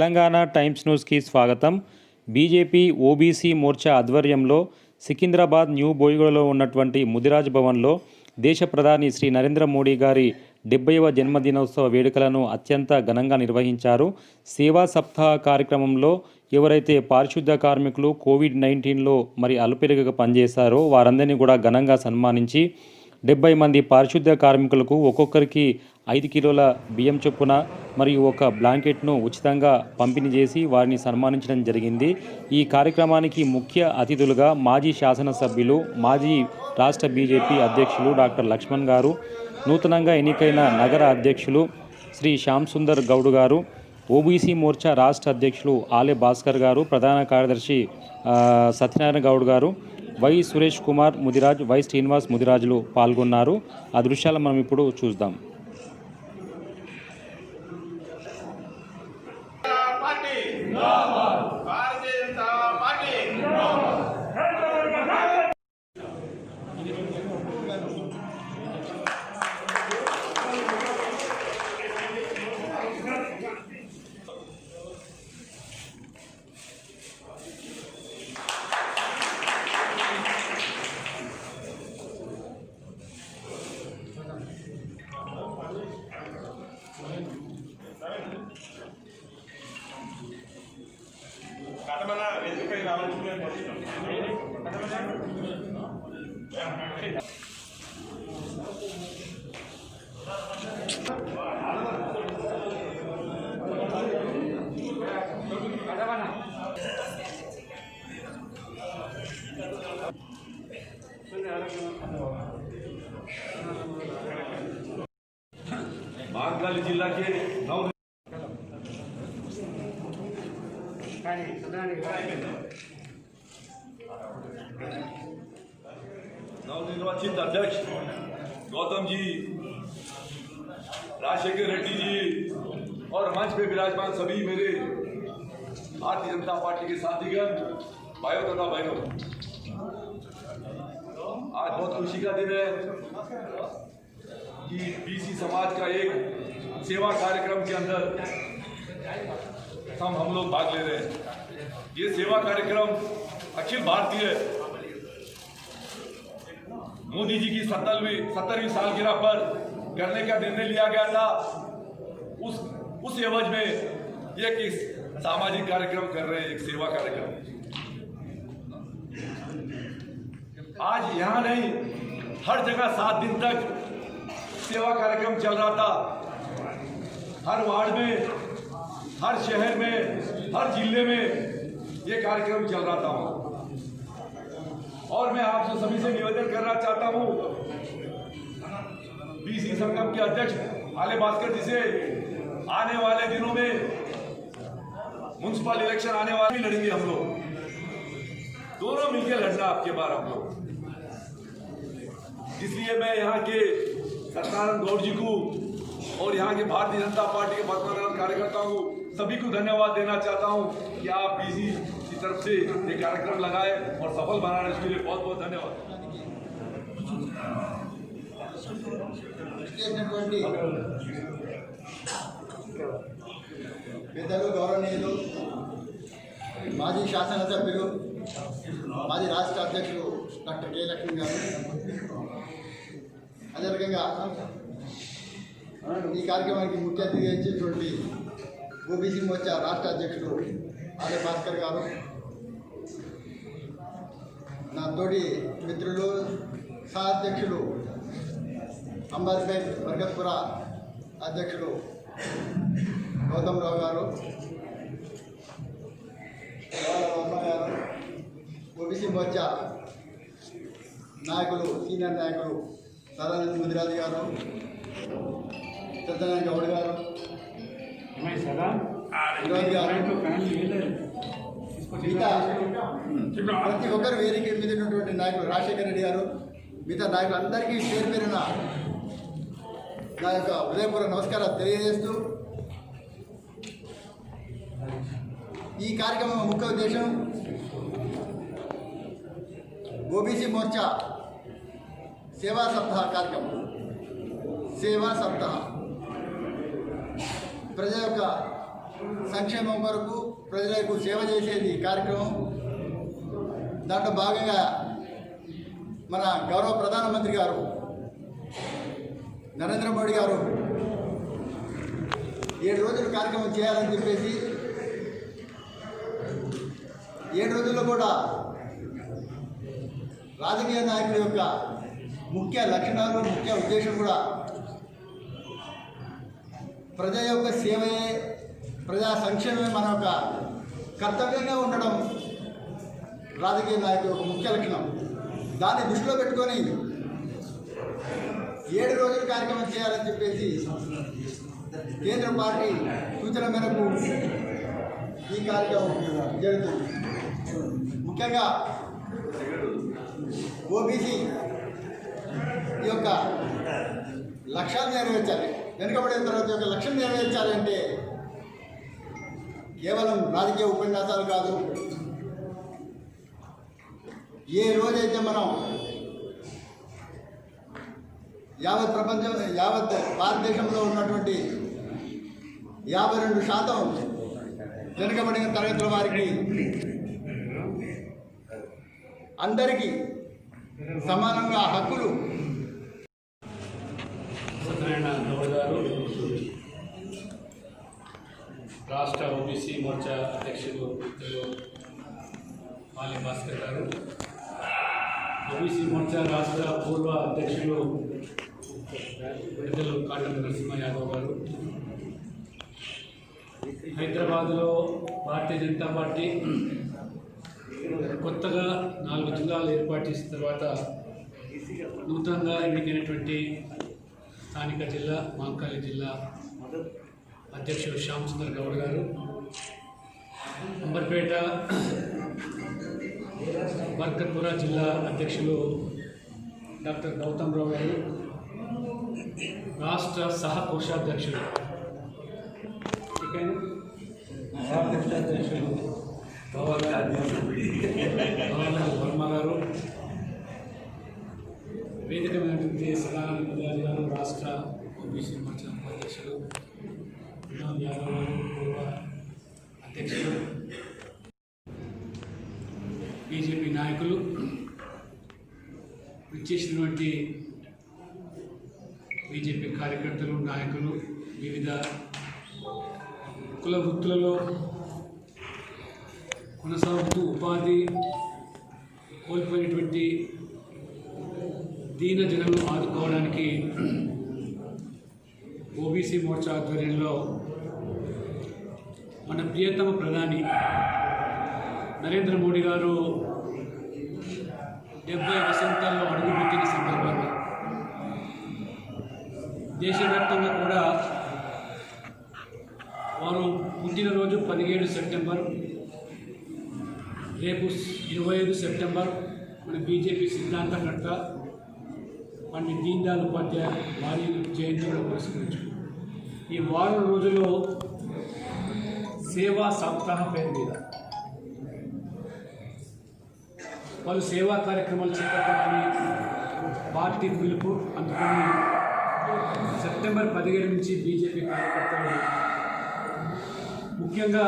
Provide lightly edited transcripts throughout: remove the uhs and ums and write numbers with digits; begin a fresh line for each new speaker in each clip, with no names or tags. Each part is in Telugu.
తెలంగాణ టైమ్స్ న్యూస్కి స్వాగతం. బీజేపీ ఓబీసీ మోర్చా ఆధ్వర్యంలో సికింద్రాబాద్ న్యూ బోయిగూడలో ఉన్నటువంటి ముదిరాజ్ భవన్లో దేశ ప్రధాని శ్రీ నరేంద్ర మోడీ గారి 70వ జన్మదినోత్సవ వేడుకలను అత్యంత ఘనంగా నిర్వహించారు. సేవా సప్తాహ కార్యక్రమంలో ఎవరైతే పారిశుద్ధ్య కార్మికులు కోవిడ్-19లో మరి అలుపెరుగగా పనిచేశారో వారందరినీ కూడా ఘనంగా సన్మానించి 70 మంది పారిశుద్ధ్య కార్మికులకు ఒక్కొక్కరికి 5 కిలోల బియ్యం చొప్పున మరియు ఒక బ్లాంకెట్ను ఉచితంగా పంపిణీ చేసి వారిని సన్మానించడం జరిగింది. ఈ కార్యక్రమానికి ముఖ్య అతిథులుగా మాజీ శాసనసభ్యులు, మాజీ రాష్ట్ర బీజేపీ అధ్యక్షులు డాక్టర్ లక్ష్మణ్ గారు, నూతనంగా ఎన్నికైన నగర అధ్యక్షులు శ్రీ శ్యామ్ సుందర్ గౌడ్ గారు, ఓబీసీ మోర్చా రాష్ట్ర అధ్యక్షులు ఆలే భాస్కర్ గారు, ప్రధాన కార్యదర్శి సత్యనారాయణ గౌడ్ గారు, వై సురేష్ కుమార్ ముదిరాజ్, వై శ్రీనివాస్ ముదిరాజులు పాల్గొన్నారు. ఆ దృశ్యాలు మనం ఇప్పుడు చూద్దాం.
बागलाली जिला के नवनिर्वाचित अध्यक्ष गौतम जी, राजशेखर रेड्डी जी और मंच पे विराजमान सभी मेरे भारतीय जनता पार्टी के साथीगण, भाइयों तथा बहनों, आज बहुत खुशी का दिन है कि बीसी समाज का एक सेवा कार्यक्रम के अंदर हम लोग भाग ले रहे हैं। ये सेवा कार्यक्रम अखिल भारतीय मोदी जी की 70वीं सालगिरह पर करने का निर्णय लिया गया था। उस एवज में एक सामाजिक कार्यक्रम कर रहे हैं, एक सेवा कार्यक्रम। आज यहाँ नहीं, हर जगह 7 दिन तक सेवा कार्यक्रम चल रहा था। हर वार्ड में, हर शहर में, हर जिले में ये कार्यक्रम चल रहा था। और मैं आपसे सभी से निवेदन करना चाहता हूँ, बीसी संगम के अध्यक्ष आले भास्कर जी से, आने वाले दिनों में म्युनिसिपल इलेक्शन आने वाले भी लड़ेंगे हम लोग, दोनों मिलकर लड़ना आपके बार हम लोग। इसलिए मैं यहाँ के सत्यानारायण गौड़ जी को और यहाँ के भारतीय जनता पार्टी के वर्तमान कार्यकर्ताओं को सभी को धन्यवाद देना चाहता हूँ कि आप बीसी की तरफ से ये कार्यक्रम लगाए और सफल बनाने के लिए बहुत बहुत धन्यवाद।
పెద్దలు, గౌరవనీయులు, మాజీ శాసనసభ్యులు, మాజీ రాష్ట్ర అధ్యక్షులు డాక్టర్ కె లక్ష్మణ్ గారు, అదేవిధంగా ఈ కార్యక్రమానికి ముఖ్య అతిథిగా ఇచ్చేటువంటి ఓబీసీ మోర్చా రాష్ట్ర అధ్యక్షుడు ఆలే భాస్కర్ గారు, నా తోటి మిత్రులు, సహ అధ్యక్షులు అంబర్పేట్ బర్గత్పుర అధ్యక్షుడు గౌతమ్ రావు గారు, వర్మ గారు, ఓబీసీ మోర్చా నాయకులు, సీనియర్ నాయకులు సదానంద ముదిరాజు గారు, సత్యనారాయణ గౌడ్ గారు, మిగతా ప్రతి ఒక్కరు వేదిక మీద ఉన్నటువంటి నాయకులు, రాజశేఖర రెడ్డి గారు, మిగతా నాయకులు అందరికీ పేరు పేరున నా యొక్క హృదయపూర్వక నమస్కారాలు తెలియజేస్తూ, ఈ కార్యక్రమం ముఖ్య ఉద్దేశం ఓబీసీ మోర్చా సేవా సప్తాహ కార్యక్రమం. సేవా సప్తాహ ప్రజల యొక్క సంక్షేమం కొరకు ప్రజలకు సేవ చేసేది కార్యక్రమం. దాంట్లో భాగంగా మన గౌరవ ప్రధానమంత్రి గారు నరేంద్ర మోడీ గారు 7 రోజుల కార్యక్రమం చేయాలని చెప్పేసి 7 రోజుల్లో కూడా రాజకీయ నాయకుల యొక్క ముఖ్య లక్షణాలు, ముఖ్య ఉద్దేశం కూడా ప్రజల యొక్క సేవయే, ప్రజా సంక్షేమమే మన యొక్క కర్తవ్యంగా ఉండడం రాజకీయ నాయకుల యొక్క ముఖ్య లక్షణం. దాన్ని దృష్టిలో పెట్టుకొని 7 రోజుల కార్యక్రమం చేయాలని చెప్పేసి కేంద్ర పార్టీ సూచన మేరకు ఈ కార్యక్రమం జరుగుతుంది. ముఖ్యంగా ఓబీసీ యొక్క లక్ష్యాలు నెరవేర్చాలి. వెనుకబడిన తర్వాత యొక్క లక్ష్యం నెరవేర్చాలంటే కేవలం రాజకీయ ఉపన్యాసాలు కాదు. ఏ రోజైతే మనం యావత్ భారతదేశంలో ఉన్నటువంటి 52% వెనుకబడిన తరగతుల వారికి అందరికీ సమానంగా హక్కులు.
సత్యనారాయణ గౌడ్ గారు, రాష్ట్ర ఓబీసీ మోర్చా అధ్యక్షులు మాలి భాస్కర్ గారు, ఓబీసీ మోర్చా రాష్ట్ర పూర్వ అధ్యక్షులు పెద్దలు కాటం నరసింహ యాదవ్ గారు, హైదరాబాద్లో భారతీయ జనతా పార్టీ కొత్తగా 4 జిల్లాలు ఏర్పాటు చేసిన తర్వాత నూతనంగా ఎన్నికైనటువంటి స్థానిక జిల్లా మాంకాళి జిల్లా అధ్యక్షుడు శ్యామ్ సుందర్ గౌడ్ గారు, అంబర్పేట బర్కత్పుర జిల్లా అధ్యక్షులు డాక్టర్ గౌతమ్ రావు గారు, రాష్ట్ర సహ కోశాధ్యక్షులు వర్మ గారు, వేదిక మీద సదానంద ముదిరాజ్ గారు, రాష్ట్ర ఓబీసీ మోర్చా అధ్యక్షులు వినోద్ యాదవ్ గారు, పూర్వ అధ్యక్షులు, బీజేపీ నాయకులు, విచ్చేసినటువంటి బీజేపీ కార్యకర్తలు, నాయకులు, వివిధ కుల వృత్తులలో కొనసాగుతూ ఉపాధి కోల్పోయినటువంటి దీన జనులను ఆదుకోవడానికి ఓబీసీ మోర్చా ఆధ్వర్యంలో మన ప్రియతమ ప్రధాని నరేంద్ర మోడీ గారు 70 వసంతాల్లో అడుగుపెట్టిన సందర్భంగా దేశవ్యాప్తంగా కూడా వారు పుట్టినరోజు 17 సెప్టెంబర్, రేపు 25 సెప్టెంబర్ మన బీజేపీ సిద్ధాంతకర్త పండిట్ దీన్ దయాళ్ ఉపాధ్యాయ వారి జయంతి కూడా పురస్కరించుకుంటాం. ఈ వారం రోజుల్లో సేవా సప్తాహ పేరు మీద వాళ్ళు సేవా కార్యక్రమాలు చేపట్టాలని పార్టీ పిలుపు అందుకని సెప్టెంబర్ 17 నుంచి బీజేపీ కార్యకర్తలు ముఖ్యంగా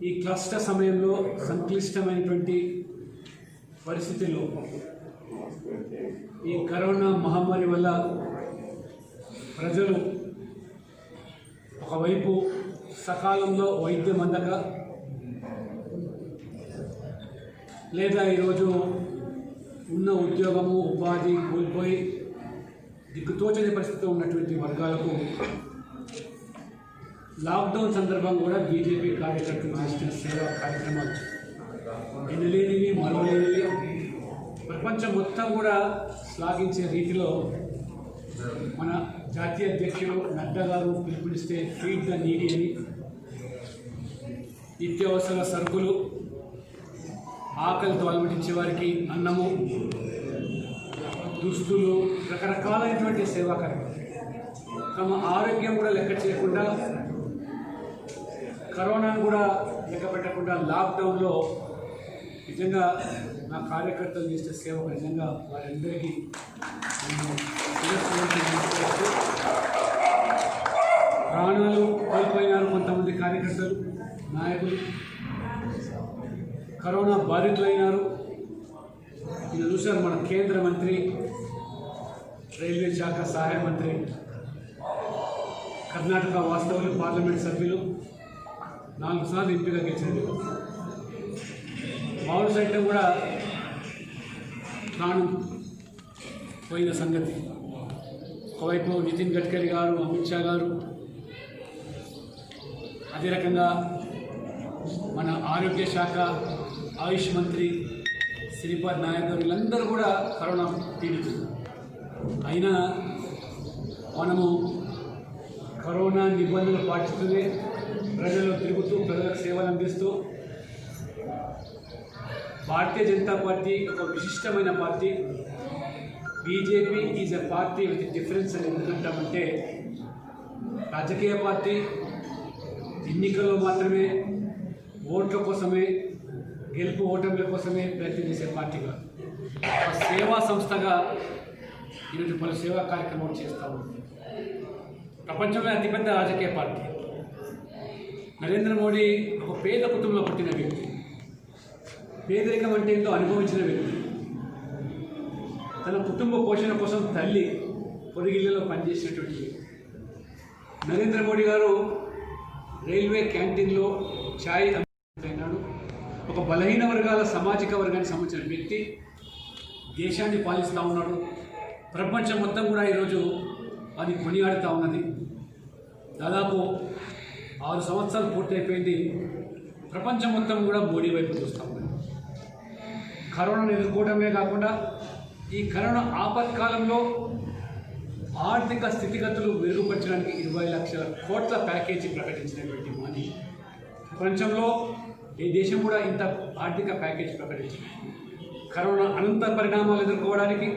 ఈ క్లిష్ట సమయంలో, సంక్లిష్టమైనటువంటి పరిస్థితుల్లో, ఈ కరోనా మహమ్మారి వల్ల ప్రజలు ఒకవైపు సకాలంలో వైద్యం అందక, లేదా ఈరోజు ఉన్న ఉద్యోగము, ఉపాధి కోల్పోయి దిక్కుతోచని పరిస్థితిలో ఉన్నటువంటి వర్గాలకు లాక్డౌన్ సందర్భంగా కూడా బీజేపీ కార్యకర్తలు చేసిన సేవా కార్యక్రమాలు ఎనలేనివి, మరవలేనివి, ప్రపంచం మొత్తం కూడా శ్లాఘించే రీతిలో మన జాతీయ అధ్యక్షులు నడ్డా గారు పిలుపునిస్తే ఫీడ్ ద నీడీ అని నిత్యావసర సరుకులు, ఆకలితో అలమటించే వారికి అన్నము, దుస్తులు, రకరకాలైనటువంటి సేవా కార్యక్రమాలు, తమ ఆరోగ్యం కూడా లెక్క చేయకుండా, కరోనాను కూడా లెక్క పెట్టకుండా లాక్డౌన్లో నిజంగా నా కార్యకర్తలు చేసే సేవ నిజంగా వారందరికీ ప్రాణాలు కోల్పోయినారు కొంతమంది కార్యకర్తలు, నాయకులు, కరోనా బాధితులైనారు. ఇది చూశారు మన కేంద్ర మంత్రి, రైల్వే శాఖ సహాయ మంత్రి, కర్ణాటక వాస్తవులు, పార్లమెంట్ సభ్యులు 4 సార్లు ఎంపీగా గెలిచింది. మామూలు సైతం కూడా ప్రాణం పోయిన సంగతి. ఒకవైపు నితిన్ గడ్కరీ గారు, అమిత్ షా గారు, అదే రకంగా మన ఆరోగ్య శాఖ ఆయుష్ మంత్రి శ్రీపాద్ నాయక్ గారు, వీళ్ళందరూ కూడా కరోనా పీడితులు. అయినా మనము కరోనా నిబంధనలు పాటిస్తూనే ప్రజల్లో తిరుగుతూ ప్రజలకు సేవలు అందిస్తూ భారతీయ జనతా పార్టీ ఒక విశిష్టమైన party. BJP is a party with difference అని ఎందుకంటామంటే, రాజకీయ పార్టీ ఎన్నికల్లో మాత్రమే ఓట్ల కోసమే, గెలుపు ఓటమిల కోసమే ప్రయత్నం చేసే పార్టీగా, ఒక సేవా సంస్థగా ఈరోజు పలు సేవా కార్యక్రమాలు చేస్తూ ఉంది. ప్రపంచంలో అతిపెద్ద రాజకీయ పార్టీ. నరేంద్ర మోడీ ఒక పేద కుటుంబంలో పుట్టిన వ్యక్తి, పేదరికం అంటే ఏంటో అనుభవించిన వ్యక్తి. తన కుటుంబ పోషణ కోసం తల్లి పొడిగిళ్ళలో పనిచేసినటువంటి వ్యక్తి. నరేంద్ర మోడీ గారు రైల్వే క్యాంటీన్లో ఛాయ్ అయినాడు. ఒక బలహీన వర్గాల సామాజిక వర్గానికి సంబంధించిన వ్యక్తి దేశాన్ని పాలిస్తూ ఉన్నాడు. ప్రపంచం మొత్తం కూడా ఈరోజు అది కొనియాడుతూ ఉన్నది. దాదాపు 6 సంవత్సరాలు పూర్తయిపోయింది. ప్రపంచం మొత్తం కూడా మోడీ వైపు చూస్తూ ఉన్నది. కరోనాను ఎదుర్కోవడమే కాకుండా ఈ కరోనా ఆపత్కాలంలో ఆర్థిక స్థితిగతులు మెరుగుపరచడానికి 20 లక్షల కోట్ల ప్యాకేజీ ప్రకటించినటువంటి మోదీ. ప్రపంచంలో ఏ దేశం కూడా ఇంత ఆర్థిక ప్యాకేజీ ప్రకటించింది. కరోనా అనంత పరిణామాలు ఎదుర్కోవడానికి,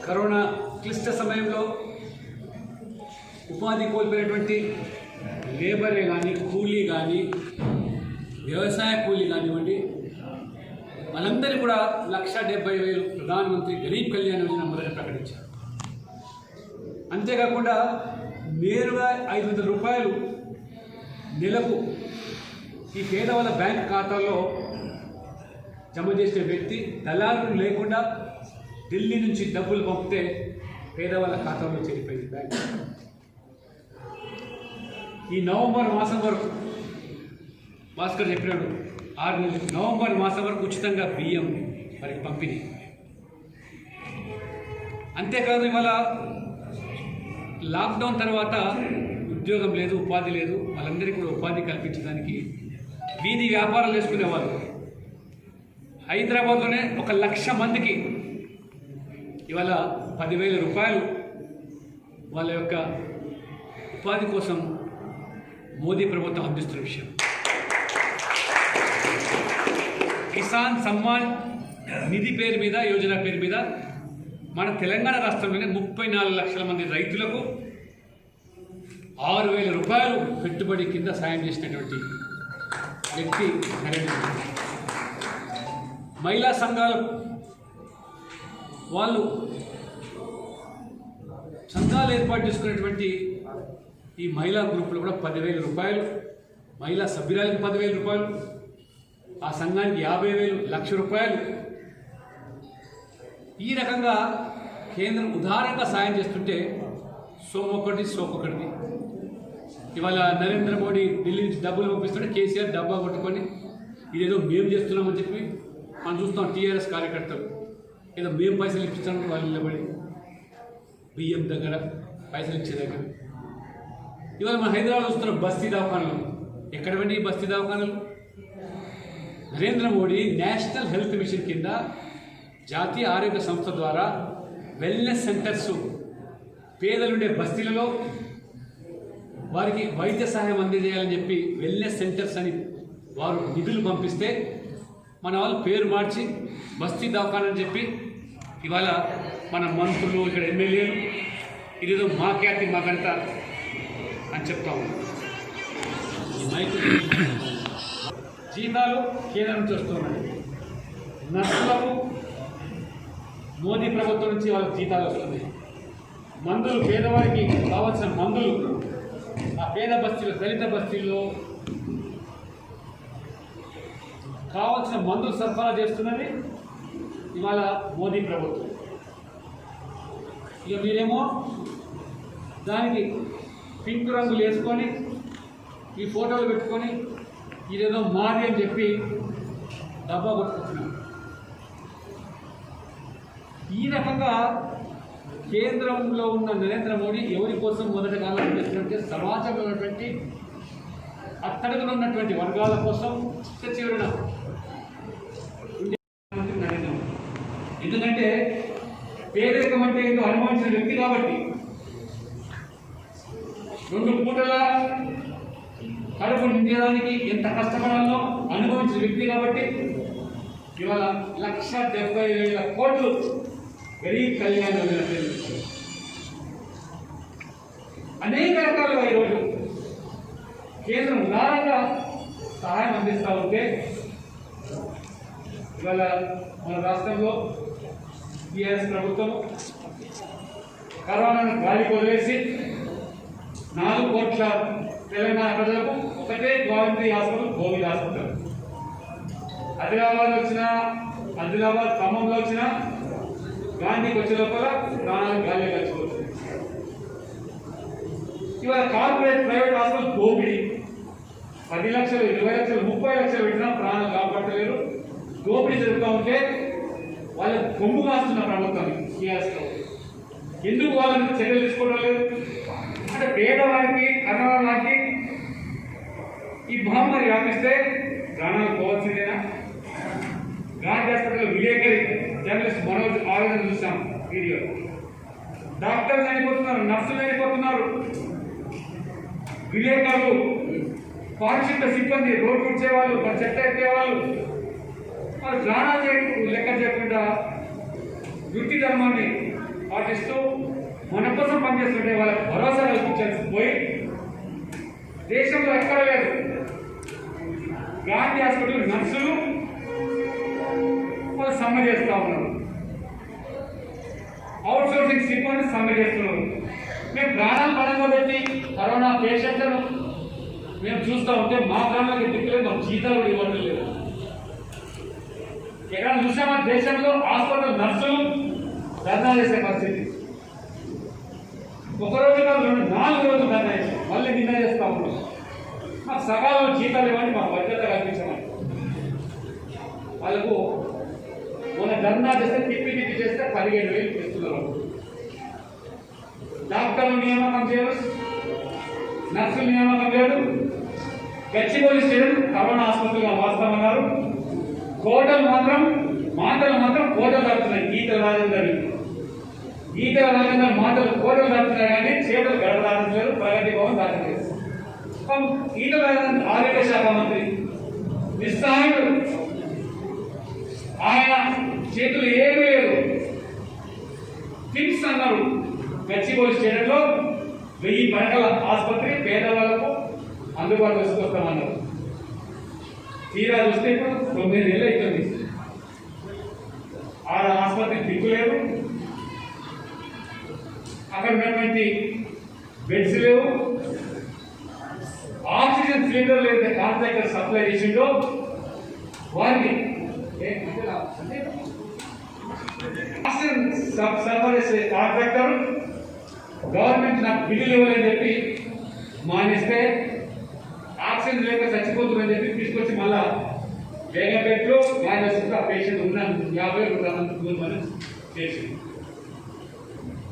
కరోనా క్లిష్ట సమయంలో ఉపాధి కోల్పోయినటువంటి లేబరే కానీ, కూలీ కానీ, వ్యవసాయ కూలీ కానివ్వండి, వాళ్ళందరూ కూడా 1,70,000 ప్రధానమంత్రి గరీబ్ కళ్యాణ్ యోజన మొదట ప్రకటించారు. అంతేకాకుండా నేరుగా 500 రూపాయలు నెలకు ఈ పేదవాళ్ళ బ్యాంక్ ఖాతాలో జమ చేసే వ్యక్తి, దళారులు లేకుండా ఢిల్లీ నుంచి డబ్బులు పంపితే పేదవాళ్ళ ఖాతాలో చేరిపోయింది బ్యాంక్. ఈ నవంబర్ మాసం వరకు భాస్కర్ చెప్పినాడు, 6 నెలలు, నవంబర్ మాసం వరకు ఉచితంగా బియ్యం వారికి పంపిణీ. అంతేకాదు ఇవాళ లాక్డౌన్ తర్వాత ఉద్యోగం లేదు, ఉపాధి లేదు, వాళ్ళందరికీ కూడా ఉపాధి కల్పించడానికి వీధి వ్యాపారాలు చేసుకునేవాళ్ళు హైదరాబాద్లోనే 1,00,000 మందికి ఇవాళ 10,000 రూపాయలు వాళ్ళ యొక్క ఉపాధి కోసం మోదీ ప్రభుత్వం అందిస్తున్న విషయం. కిసాన్ సమ్మాన్ నిధి పేరు మీద, యోజన పేరు మీద మన తెలంగాణ రాష్ట్రంలోనే 34 లక్షల మంది రైతులకు 6,000 రూపాయలు పెట్టుబడి కింద సాయం చేసినటువంటి వ్యక్తి నరేంద్ర మోదీ. మహిళా సంఘాలు వాళ్ళు సంఘాలు ఏర్పాటు చేసుకున్నటువంటి ఈ మహిళా గ్రూపులు కూడా 10,000 రూపాయలు, మహిళా సభ్యురాలకి 10,000 రూపాయలు, ఆ సంఘానికి 50,000, 1,00,000 రూపాయలు. ఈ రకంగా కేంద్రం ఉదారంగా సాయం చేస్తుంటే సోకొకటిది. ఇవాళ నరేంద్ర మోడీ ఢిల్లీ నుంచి డబ్బులు పంపిస్తుంటే కేసీఆర్ డబ్బా కొట్టుకొని ఇదేదో మేము చేస్తున్నామని చెప్పి మనం చూస్తాం. టీఆర్ఎస్ కార్యకర్తలు ఏదో మేము పైసలు ఇప్పించామని వాళ్ళు నిలబడి బియ్యం దగ్గర, పైసలు ఇచ్చే దగ్గర. ఇవాళ మన హైదరాబాద్ చూస్తున్న బస్తీ దవాఖానలు ఎక్కడ వెండి ఈ బస్తీ దవాఖానలు? Narendra Modi national health mission కింద జాతీయ ఆరోగ్య సంస్థ ద్వారా వెల్నెస్ సెంటర్స్ పేదలుండే బస్తీలలో వారికి వైద్య సహాయం అందజేయాలని చెప్పి వెల్నెస్ సెంటర్స్ అని వారు నిధులు పంపిస్తే మన వాళ్ళు పేరు మార్చి బస్తీ దవాఖానని చెప్పి ఇవాళ మన మంత్రులు, ఇక్కడ ఎమ్మెల్యేలు ఇదేదో మా ఖ్యాతి మాకంతా అని చెప్తా ఉన్నాం. ఈ మైకు జీతాలు కేంద్రం నుంచి వస్తున్నాయి. నర్సులకు మోదీ ప్రభుత్వం నుంచి వాళ్ళకి జీతాలు వస్తున్నాయి. మందులు, పేదవారికి కావాల్సిన మందులు ఆ పేద బస్తీలు, దళిత బస్తీల్లో కావాల్సిన మందులు సరఫరా చేస్తున్నది ఇవాళ మోదీ ప్రభుత్వం. ఇక మీరేమో దానికి పింక్ రంగులు వేసుకొని ఈ ఫోటోలు పెట్టుకొని ఇదేదో మాది అని చెప్పి డబ్బా కొట్టుకుంటున్నారు. ఈ రకంగా కేంద్రంలో ఉన్న నరేంద్ర మోడీ ఎవరి కోసం మొదటి కాలం చేసినట్టే సమాజంలో ఉన్నటువంటి అట్టడుగులో ఉన్నటువంటి వర్గాల కోసం చివరన నరేంద్ర మోడీ. ఎందుకంటే పేదరికం అంటే ఏదో అనుభవించిన వ్యక్తి కాబట్టి, 2 పూటల కడుపు నిండడానికి ఎంత కష్టపడాలో అనుభవించిన వ్యక్తి కాబట్టి ఇవాళ 1,70,000 కోట్లు గరీబ్ కళ్యాణ్ యోజన అనేక రకాలుగా ఈరోజు కేంద్రం ఉదారంగా సహాయం అందిస్తూ ఉంటే ఇవాళ మన రాష్ట్రంలో టీఆర్ఎస్ ప్రభుత్వం కరోనాను గాలికి వదిలేసి 4 కోట్ల తెలంగాణ ప్రజలకు ఒకటే government hospital, Covid hospital. Adilabad ఖమ్మంలో వచ్చిన గాంధీకి వచ్చే లోపల ప్రాణాలు గాలి కలిసిపోతుంది. ఇవాళ కార్పొరేట్ ప్రైవేట్ హాస్పిటల్ దోపిడీ, 10 లక్షలు, 20 లక్షలు, 30 లక్షలు పెట్టినా ప్రాణాలు కాపాడలేరు. దోపిడీ జరుగుతూ ఉంటే వాళ్ళకి కొమ్ము కాస్తున్న ప్రభుత్వం టీఆర్ఎస్ ప్రభుత్వం. ఎందుకు వాళ్ళని చర్యలు తీసుకోవడం లేదు అంటే పేదవారికి, కన్నవాళ్ళకి ఈ మహమ్మారి వ్యాపిస్తే ప్రాణాలు పోవాల్సిందేనా? గాంధీ హాస్పిటల్ విలేకరి జర్నలిస్ట్ మనోజ్ ఆవేదన చూసాం వీడియో. డాక్టర్లు చనిపోతున్నారు, నర్సులు చనిపోతున్నారు, విలేకరులు, పారిశుద్ధ సిబ్బంది, రోడ్డు ఉడ్చేవాళ్ళు, చెత్త ఎత్తేవాళ్ళు వాళ్ళు ప్రాణాలు లెక్క చేయకుండా వృత్తి ధర్మాన్ని పాటిస్తూ మన కోసం పనిచేస్తుంటే వాళ్ళకి భరోసా కల్పించాల్సి పోయి దేశంలో ఎక్కడ లేదు. గాంధీ హాస్పిటల్ నర్సులు వాళ్ళు సమ్మె చేస్తూ ఉన్నారు, అవుట్ సోర్సింగ్ సిబ్బంది సమ్మె చేస్తున్నారు. మేము ప్రాణాలు పడంగా పెట్టి కరోనా పేషెంట్లను మేము చూస్తూ ఉంటే మా ప్రాణాలకు దిక్కులేదు, మాకు జీతాలు కూడా ఇవ్వడం లేదు. ఎక్కడ చూసామా దేశంలో హాస్పిటల్ నర్సులు ధర్నా చేసే పరిస్థితి. ఒకరోజు కాదు, 4 రోజులు ధర్నా చేసాం, మళ్ళీ నిన్న చేస్తూ ఉన్నాం. మాకు సకాలంలో జీతాలు ఇవ్వండి, మాకు భద్రత కల్పించమని. వాళ్ళకు మన ధర్నా చేస్తే తిప్పి చేస్తే 17,000 ఇస్తున్నారు. డాక్టర్లు నియామకం చేయరు, నర్సులు నియామకం చేయరు. గచ్చిబౌలి స్టేడియం కరోనా ఆసుపత్రిగా వాస్తవన్నారు. కోటలు మాత్రం కోటలు దాటుతున్నాయి. గీతల రాజేందర్ మాటలు కోటలు దాటుతున్నాయి కానీ చేతులు గడప దాటలేదు, ప్రగతి భవన్ దాటలేదు. గీతల రాజేందర్ ఆరోగ్య శాఖ మంత్రి నిస్సహాయుడు, ఆయన చేతులు ఏమీ లేదు. టిప్స్ అన్నారు గచ్చిబౌలి స్టేడియంలో 1000 పడకల ఆసుపత్రి పేదవాళ్లకు అందుబాటులో తీసుకొస్తామన్నారు. తీరా చూస్తే ఇప్పుడు 9 నెలలు అవుతుంది, ఆ ఆసుపత్రికి దిక్కు లేదు, అక్కడ ఉన్నటువంటి బెడ్స్ లేవు, ఆక్సిజన్ సిలిండర్ లేదా కాంట్రాక్టర్ సప్లై చేసిండో వారిని ఆక్సిజన్ సరఫరా చేసే కాంట్రాక్టర్ గవర్నమెంట్ నాకు బిల్లులు ఇవ్వాలని చెప్పి మానేస్తే ఆక్సిజన్ లేక చచ్చిపోతుందని చెప్పి తీసుకొచ్చి మళ్ళా వేగపెట్లు మ్యానేజ్ ఆ పేషెంట్ ఉన్న 50 మంది చేసింది.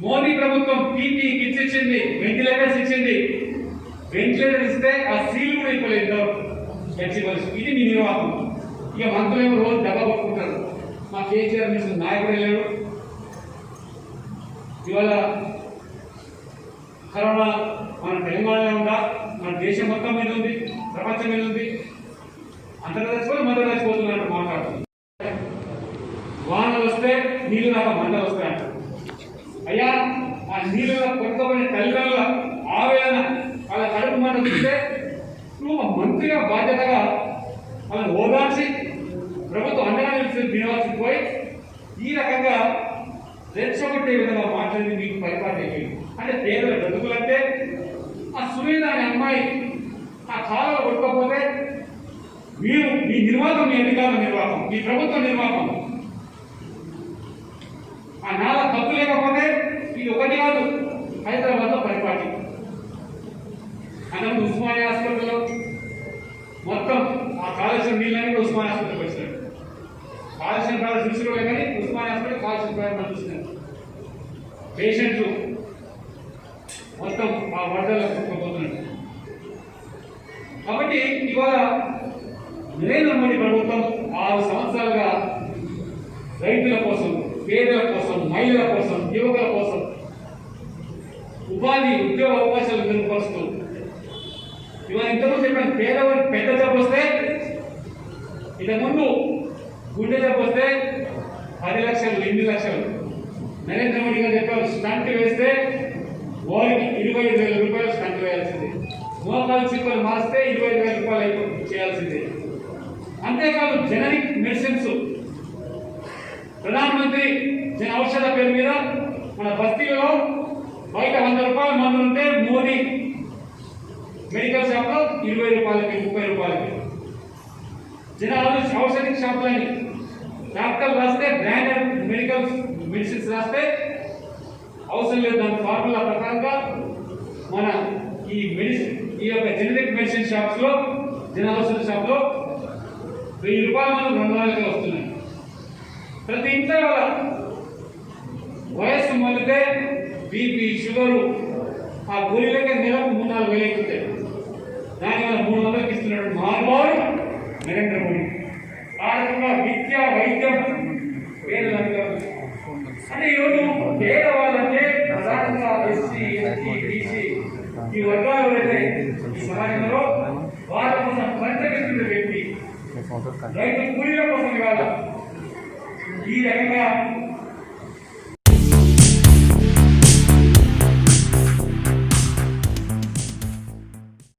మోదీ ప్రభుత్వం పీపీ కిట్స్ ఇచ్చింది, వెంటిలేటర్స్ ఇచ్చింది. వెంటిలేటర్ ఇస్తే ఆ సీల్ కూడా ఇవ్వలేదు గచ్చిబౌలి. ఇది మీ నిర్వాహం. ఇక మంత్రులు రోజు దెబ్బ కొట్టుకుంటారు. మా కేసీఆర్ మిషన్ నాయకుడు వెళ్ళాడు. ఇవాళ కరోనా మన తెలంగాణలో ఉందా, మన దేశం మొత్తం మీద ఉంది, ప్రపంచం మీద ఉంది. అంతగా చచ్చిపోయి మందలు చచ్చిపోతున్నట్టు మాట్లాడుతుంది. వానలు వస్తే నీళ్లు రాక మంటలు వస్తాయంట. అయ్యా ఆ నీళ్ళు కొట్టుకోబడిన తల్లిదండ్రుల ఆవేదన, వాళ్ళ కడుపు మంట చూస్తే నువ్వు మంత్రిగా బాధ్యతగా వాళ్ళని ఓదార్చి ప్రభుత్వం అండగా నిలవాల్సి పోయి ఈ రకంగా రెచ్చగొట్టే విధంగా మాట్లాడింది మీకు పరిపాలన అయిపోయింది. అంటే పేదల బ్రతుకులంటే ఆ సునీత అనే అమ్మాయి ఆ కాలంలో కొట్టుకోకపోతే మీరు మీ నిర్వాహకం, మీ అధికారుల నిర్వాహకం, మీ ప్రభుత్వ నిర్వాహకం, ఆ నాల తప్పు లేకపోతే ఇది ఒకటి కాదు, హైదరాబాద్లో పరిపాటి అన్నప్పుడు ఉస్మానియా హాస్పిటల్లో మొత్తం ఆ కాలుష్యం నీళ్ళని ఉస్మానియా హాస్పిటల్కి వచ్చినాడు. కాలుష్యం కాదు చూసుకోలే కానీ ఉస్మానియా హాస్పిటల్ కాలుష్యం ప్రారంభం చూసినారు. పేషెంట్లు మొత్తం ఆ వరదల్లో కొట్టుకుపోతున్నారు. కాబట్టి ఇవాళ నరేంద్ర మోడీ ప్రభుత్వం 6 సంవత్సరాలుగా రైతుల కోసం, పేదల కోసం, మహిళల కోసం, యువకుల కోసం ఉపాధి, ఉద్యోగ అవకాశాలు మెరుగుపరుస్తూ ఇవాళ ఇంతకుముందు చెప్పిన పేదవారి పెద్ద జబ్బు వస్తే, ఇంతకుముందు గుండె జబ్బు వస్తే 10 లక్షలు, 8 లక్షలు. నరేంద్ర మోడీ గారు చెప్పారు, స్టంట్ వేస్తే వారికి 25,000 రూపాయలు స్టంట్ వేయాల్సిందే, మోకాలు చిక్కులు మారిస్తే 25,000 రూపాయలు చేయాల్సిందే. అంతేకాదు జనరిక్ మెడిసిన్స్, ప్రధానమంత్రి జన ఔషధ పేరు మీద మన బస్తీలలో బయట 100 రూపాయల మందులు ఉంటే మోదీ మెడికల్ షాప్లో 20 రూపాయలకి, 30 రూపాయలకి. జన ఔషధి షాపులని డాక్టర్ రాస్తే, బ్రాండెడ్ మెడికల్ మెడిసిన్స్ రాస్తే అవసరం లేదు, దాని ఫార్ములా ప్రకారంగా మన ఈ యొక్క జనరిక్ మెడిసిన్ షాప్స్ లో, జన ఔషధ షాప్ లో 1000 రూపాయల మంది 200 వస్తున్నాయి. ప్రతి ఇంట్లో వయస్సు మొదలైతే బీపీ, షుగరు ఆ గోళీలకే నెలకు 3-4 వేలు ఎక్కుతాయి. దానివల్ల 300కి ఇస్తున్నాడు మహానుభావుడు నరేంద్ర మోడీ. ఆ రకంగా విద్య, వైద్యం పేదలంతా అంటే ఈరోజు పేదవాళ్ళంటే ప్రధానంగా ఎస్సీ, ఎస్టీ, బీసీ ఈ వర్గాలు ఎవరైతే ఈ సమాజంలో వాళ్ళ కోసం పంచగెత్తున్న వ్యక్తి, రైతు కూలీల కోసం ఇవాళ ఈ రకంగా